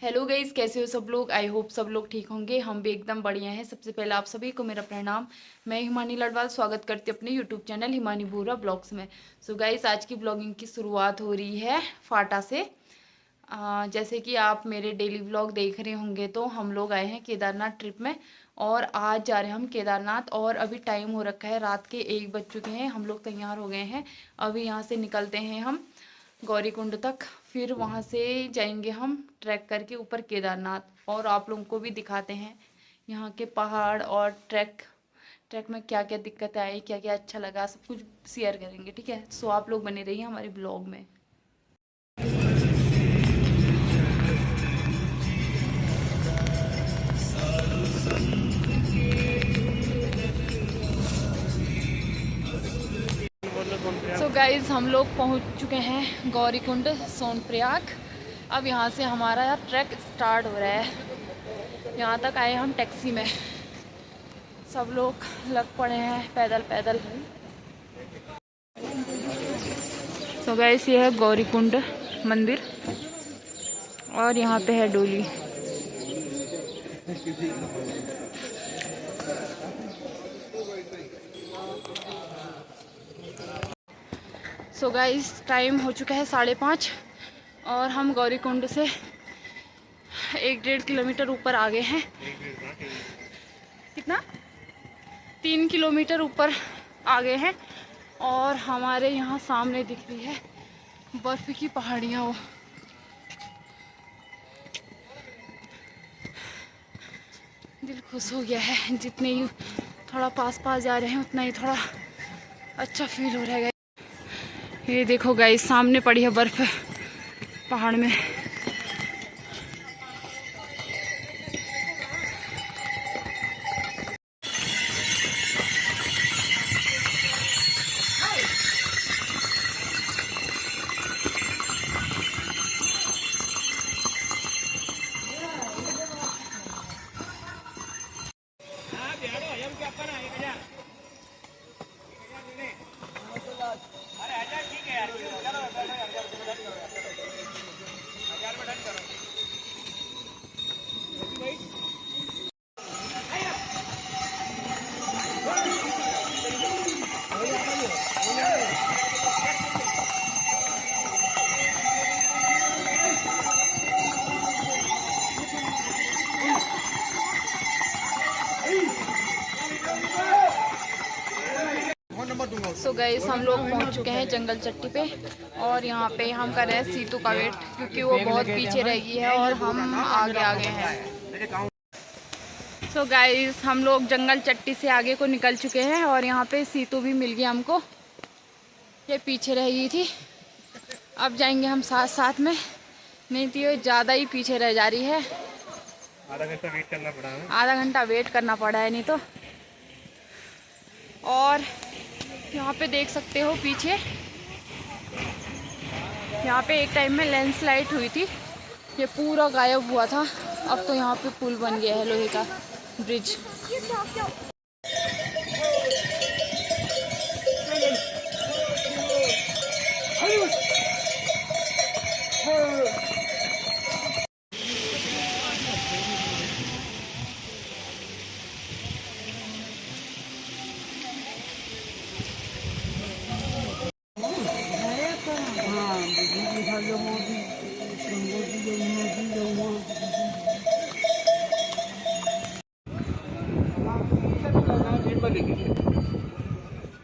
Hello guys, कैसे हो सब लोग। आई होप सब लोग ठीक होंगे। हम भी एकदम बढ़िया हैं। सबसे पहले आप सभी को मेरा प्रणाम। मैं हिमानी लडवाल स्वागत करती हूँ अपने यूट्यूब चैनल हिमानी बोरा ब्लॉग्स में। सो गाइस, आज की ब्लॉगिंग की शुरुआत हो रही है फाटा से। जैसे कि आप मेरे डेली व्लॉग देख रहे होंगे तो हम लोग आए हैं केदारनाथ ट्रिप में और आज जा रहे हैं हम केदारनाथ। और अभी टाइम हो रखा है, रात के 1 बज चुके हैं। हम लोग तैयार हो गए हैं। अभी यहाँ से निकलते हैं हम गौरीकुंड तक, फिर वहाँ से जाएंगे हम ट्रैक करके ऊपर केदारनाथ और आप लोगों को भी दिखाते हैं यहाँ के पहाड़ और ट्रैक ट्रैक में क्या क्या दिक्कतें आई, क्या क्या अच्छा लगा, सब कुछ शेयर करेंगे। ठीक है, सो आप लोग बने रहिए हमारे ब्लॉग में। सो गाइज, हम लोग पहुँच चुके हैं गौरीकुंड सोनप्रयाग। अब यहाँ से हमारा ट्रैक स्टार्ट हो रहा है। यहाँ तक आए हम टैक्सी में, सब लोग लग पड़े हैं पैदल पैदल। सो गाइस, ये है गौरीकुंड मंदिर और यहाँ पे है डोली। सो गाइस, टाइम हो चुका है 5:30 और हम गौरीकुंड से 1-1.5 किलोमीटर ऊपर आ गए हैं। कितना 3 किलोमीटर ऊपर आ गए हैं और हमारे यहाँ सामने दिख रही है बर्फ की पहाड़ियाँ। वो दिल खुश हो गया है। जितने ही थोड़ा पास पास जा रहे हैं उतना ही थोड़ा अच्छा फील हो रहा है। ये देखो गाइस, सामने पड़ी है बर्फ पहाड़ में। सो गाइस, हम लोग पहुंच चुके हैं जंगल चट्टी पे और यहाँ पे हम कर रहे हैं सीतू का वेट, क्योंकि वो बहुत पीछे रह गई है और हम आगे आगे हैं। सो गाइस, हम लोग जंगल चट्टी से आगे को निकल चुके हैं और यहाँ पे सीतू भी मिल गया हमको। ये पीछे रह गई थी, अब जाएंगे हम साथ साथ में, नहीं तो ये ज़्यादा ही पीछे रह जा रही है। आधा घंटा वेट करना पड़ा है। आधा घंटा वेट करना पड़ा है नहीं तो। और यहाँ पे देख सकते हो पीछे, यहाँ पे एक टाइम में लैंडस्लाइड हुई थी, ये पूरा गायब हुआ था। अब तो यहाँ पे पुल बन गया है, लोहे का ब्रिज।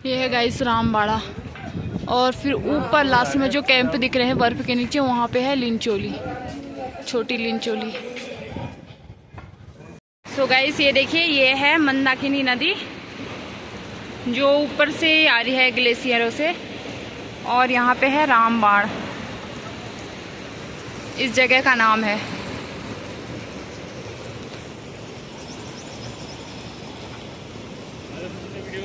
ये है गाइस रामबाड़ा और फिर ऊपर लास्ट में जो कैंप दिख रहे हैं बर्फ के नीचे, वहाँ पे है लिंचोली, छोटी लिंचोली। सो गाइस, ये देखिए, ये है मंदाकिनी नदी जो ऊपर से आ रही है ग्लेशियरों से और यहाँ पे है रामबाड़, इस जगह का नाम है।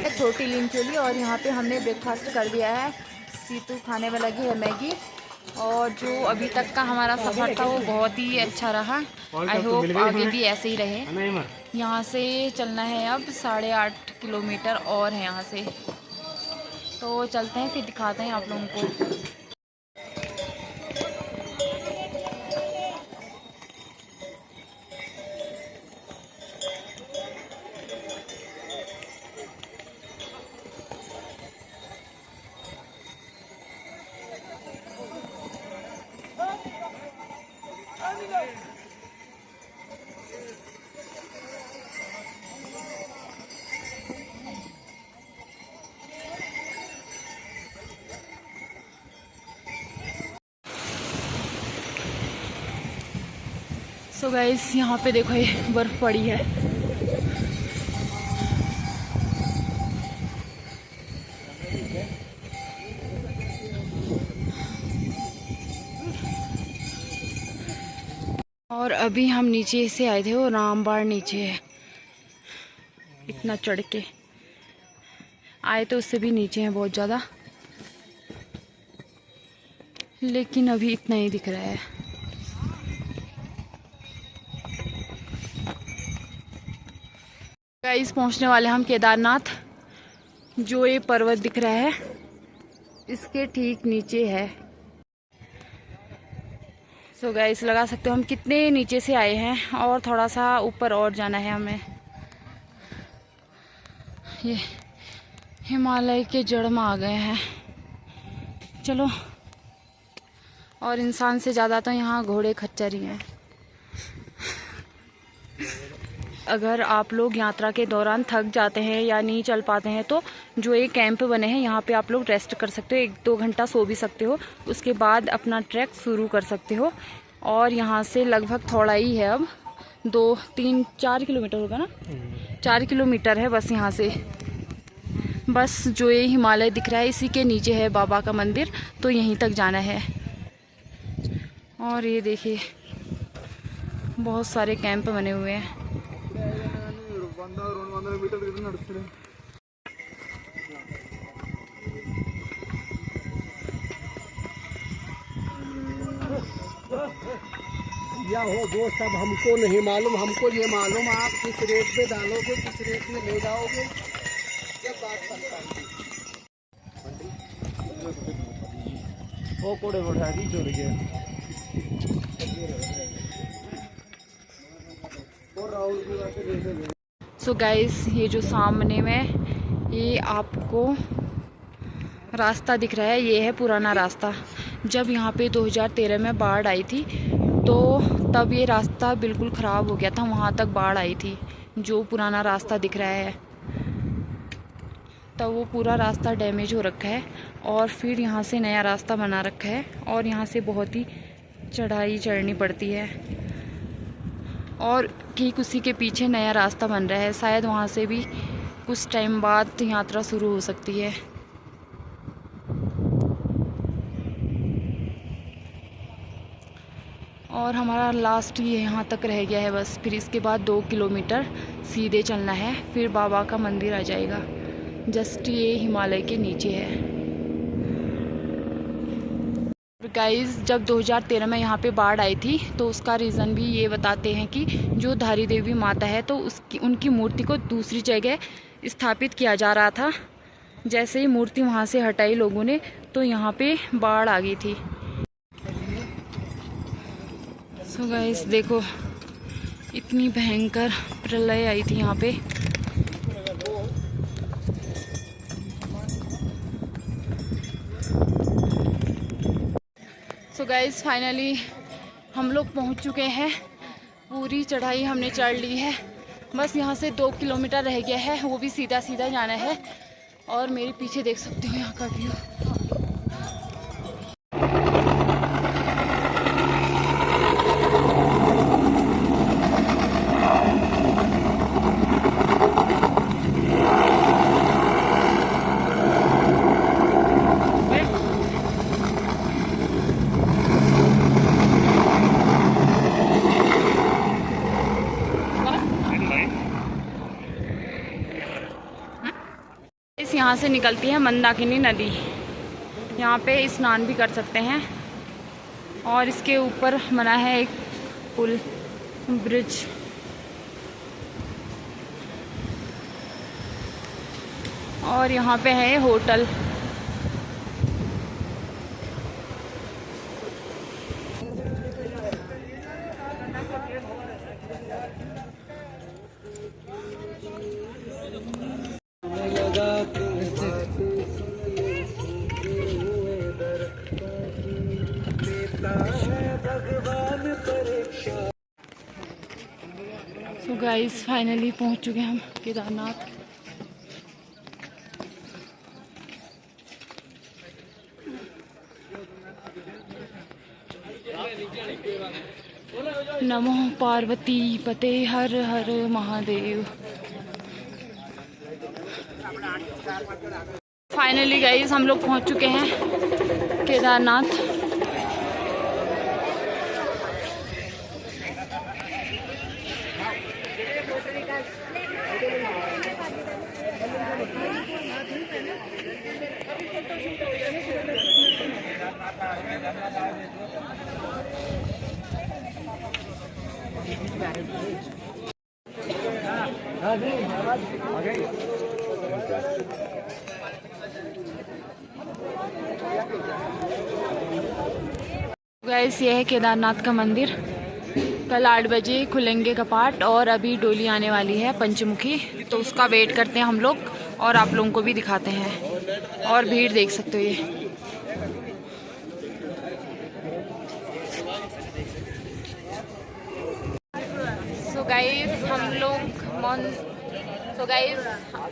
छोटी लिंचोली और यहाँ पे हमने ब्रेकफास्ट कर दिया है। सीतू खाने में लगी है मैगी और जो अभी तक का हमारा सफ़र था वो बहुत ही अच्छा रहा। आई होप आगे भी ऐसे ही रहे। यहाँ से चलना है अब 8.5 किलोमीटर और है यहाँ से, तो चलते हैं फिर दिखाते हैं आप लोगों को। सो गाइस यहाँ पे देखो ये बर्फ पड़ी है। और अभी हम नीचे से आए थे, वो रामबाड़ नीचे है। इतना चढ़ के आए तो उससे भी नीचे है बहुत ज़्यादा, लेकिन अभी इतना ही दिख रहा है। गाइस पहुंचने वाले हम केदारनाथ। जो ये पर्वत दिख रहा है इसके ठीक नीचे है। सो गाइस लगा सकते हो हम कितने नीचे से आए हैं, और थोड़ा सा ऊपर और जाना है हमें। ये हिमालय के जड़ में आ गए हैं। चलो, और इंसान से ज़्यादा तो यहाँ घोड़े खच्चर ही हैं। अगर आप लोग यात्रा के दौरान थक जाते हैं या नहीं चल पाते हैं तो जो ये कैंप बने हैं यहाँ पे आप लोग रेस्ट कर सकते हो, 1-2 घंटा सो भी सकते हो। उसके बाद अपना ट्रैक शुरू कर सकते हो। और यहाँ से लगभग थोड़ा ही है, अब 2-3-4 किलोमीटर होगा ना, 4 किलोमीटर है बस यहाँ से। बस जो ये हिमालय दिख रहा है इसी के नीचे है बाबा का मंदिर, तो यहीं तक जाना है। और ये देखिए बहुत सारे कैंप बने हुए हैं। या हो वो सब हमको नहीं मालूम, हमको ये मालूम आप किस रेट पे डालोगे, किस रेट में ले जाओगे, क्या बात करता है। वो कोड़े बढ़ा दी जोड़ गया। सो गाइस ये जो सामने में ये आपको रास्ता दिख रहा है, ये है पुराना रास्ता। जब यहाँ पे 2013 में बाढ़ आई थी तो तब ये रास्ता बिल्कुल ख़राब हो गया था, वहाँ तक बाढ़ आई थी। जो पुराना रास्ता दिख रहा है तब वो पूरा रास्ता डैमेज हो रखा है, और फिर यहाँ से नया रास्ता बना रखा है। और यहाँ से बहुत ही चढ़ाई चढ़नी पड़ती है, और ठीक उसी के पीछे नया रास्ता बन रहा है। शायद वहाँ से भी कुछ टाइम बाद यात्रा शुरू हो सकती है। और हमारा लास्ट ये यहाँ तक रह गया है बस। फिर इसके बाद 2 किलोमीटर सीधे चलना है, फिर बाबा का मंदिर आ जाएगा। जस्ट ये हिमालय के नीचे है। गाइस जब 2013 में यहाँ पे बाढ़ आई थी तो उसका रीज़न भी ये बताते हैं कि जो धारी देवी माता है तो उनकी मूर्ति को दूसरी जगह स्थापित किया जा रहा था। जैसे ही मूर्ति वहाँ से हटाई लोगों ने तो यहाँ पे बाढ़ आ गई थी। सो गाइस देखो इतनी भयंकर प्रलय आई थी यहाँ पे। सो गाइस फाइनली हम लोग पहुँच चुके हैं। पूरी चढ़ाई हमने चढ़ ली है। बस यहाँ से 2 किलोमीटर रह गया है, वो भी सीधा सीधा जाना है। और मेरे पीछे देख सकते हो यहाँ का व्यू। यहाँ से निकलती है मंदाकिनी नदी। यहाँ पे स्नान भी कर सकते हैं। और इसके ऊपर बना है एक पुल, ब्रिज। और यहाँ पे है होटल। भगवान करे गाइस फाइनली पहुंच चुके हैं हम केदारनाथ। नमो पार्वती पते हर हर महादेव। फाइनली गाइस हम लोग पहुंच चुके हैं केदारनाथ। गाइस ये है केदारनाथ का मंदिर। कल 8 बजे खुलेंगे कपाट और अभी डोली आने वाली है पंचमुखी, तो उसका वेट करते हैं हम लोग और आप लोगों को भी दिखाते हैं। और भीड़ देख सकते हो ये। सो गाइस हम लोग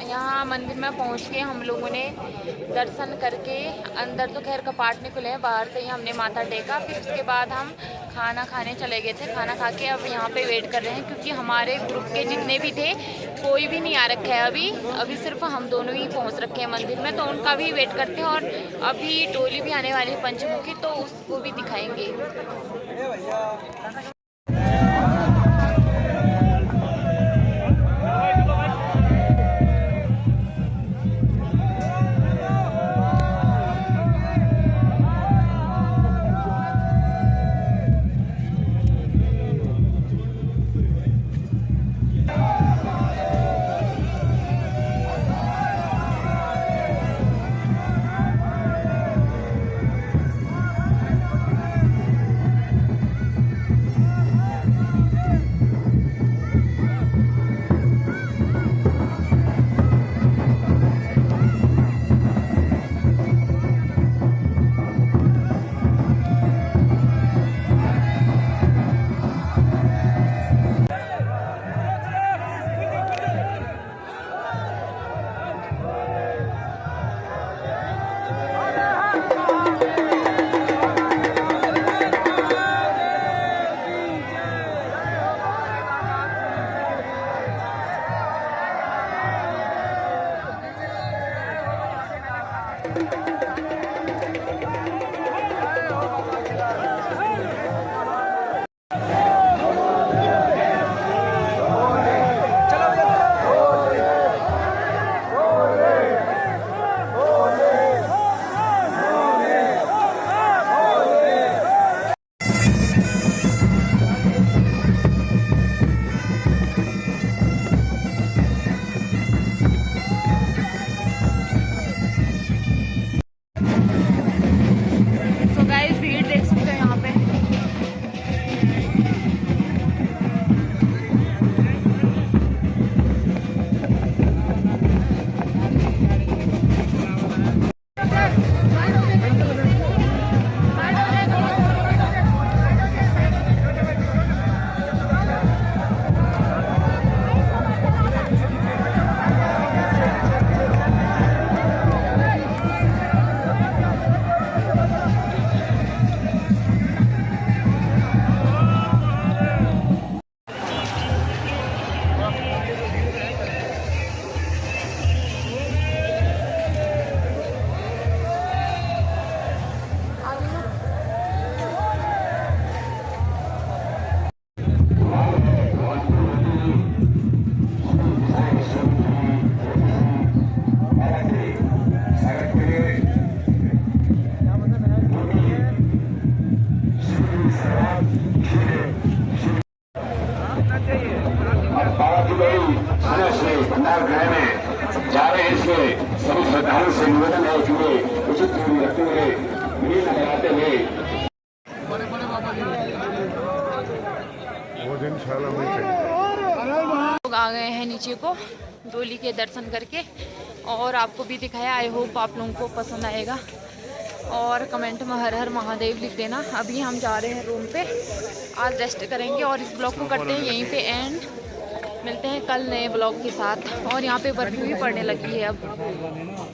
यहाँ मंदिर में पहुँच के हम लोगों ने दर्शन करके, अंदर तो खैर कपाट नहीं खुले हैं, बाहर से ही हमने माथा टेका। फिर उसके बाद हम खाना खाने चले गए थे। खाना खा के अब यहाँ पे वेट कर रहे हैं, क्योंकि हमारे ग्रुप के जितने भी थे कोई भी नहीं आ रखा है अभी सिर्फ हम दोनों ही पहुँच रखे हैं मंदिर में, तो उनका भी वेट करते हैं। और अभी डोली भी आने वाली है पंचमुखी, तो उसको भी दिखाएंगे। सभी श्रद्धालुओं से निवेदन है कि वे उचित दूरी रखते हुए भीड़ लगाते हुए लोग आ गए हैं नीचे को डोली के दर्शन करके, और आपको भी दिखाया। आई होप आप लोगों को पसंद आएगा, और कमेंट में हर हर महादेव लिख देना। अभी हम जा रहे हैं रूम पे, आज रेस्ट करेंगे और इस ब्लॉग को करते हैं यहीं पे एंड। मिलते हैं कल नए ब्लॉग के साथ। और यहाँ पे बर्फ़ भी पड़ने लगी है अब।